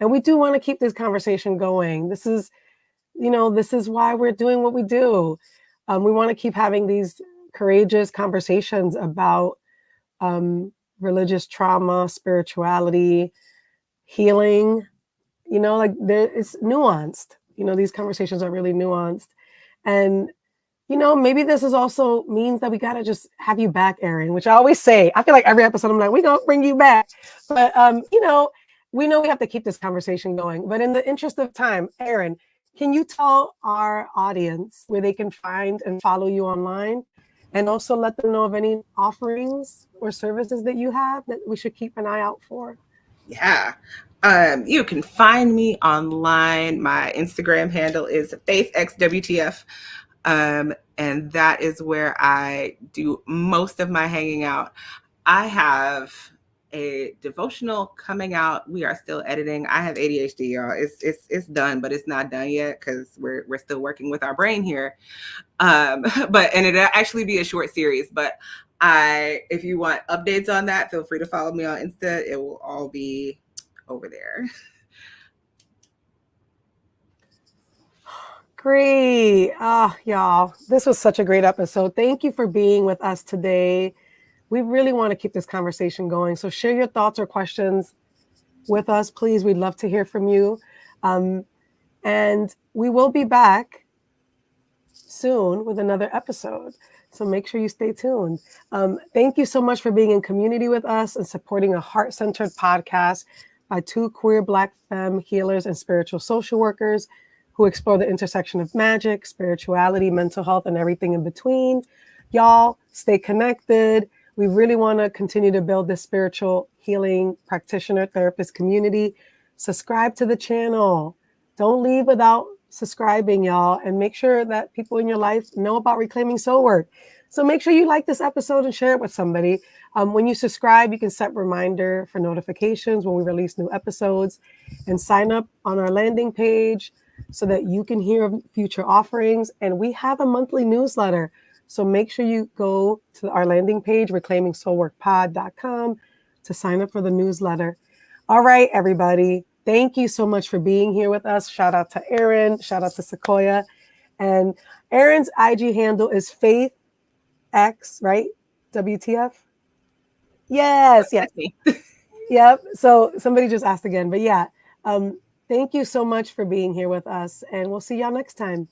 And we do want to keep this conversation going. This is why we're doing what we do. We want to keep having these courageous conversations about religious trauma, spirituality, healing. It's nuanced. These conversations are really nuanced. And, maybe this is also means that we got to just have you back, Erin, which I always say. I feel like every episode I'm like, we're going to bring you back. But, we know we have to keep this conversation going. But in the interest of time, Erin, can you tell our audience where they can find and follow you online? And also let them know of any offerings or services that you have that we should keep an eye out for. Yeah. You can find me online. My Instagram handle is faithxwtf. And that is where I do most of my hanging out. I have a devotional coming out. We are still editing. I have ADHD, y'all. It's done, but it's not done yet because we're still working with our brain here. But it'll actually be a short series. But if you want updates on that, feel free to follow me on Insta. It will all be over there. Great. Y'all, this was such a great episode. Thank you for being with us today. We really want to keep this conversation going. So share your thoughts or questions with us, please. We'd love to hear from you. And we will be back soon with another episode. So make sure you stay tuned. Thank you so much for being in community with us and supporting a heart-centered podcast by two queer Black femme healers and spiritual social workers who explore the intersection of magic, spirituality, mental health, and everything in between. Y'all, stay connected. We really want to continue to build this spiritual healing practitioner therapist community. Subscribe to the channel. Don't leave without subscribing, y'all, and make sure that people in your life know about Reclaiming Soul Work. So make sure you like this episode and share it with somebody. When you subscribe, you can set reminder for notifications when we release new episodes, and sign up on our landing page so that you can hear of future offerings. And we have a monthly newsletter. So make sure you go to our landing page, reclaimingsoulworkpod.com, to sign up for the newsletter. All right, everybody. Thank you so much for being here with us. Shout out to Erin. Shout out to Sequoia. And Erin's IG handle is FaithX, right? WTF? Yes, yes. Yep. So somebody just asked again. But yeah, thank you so much for being here with us. And we'll see y'all next time.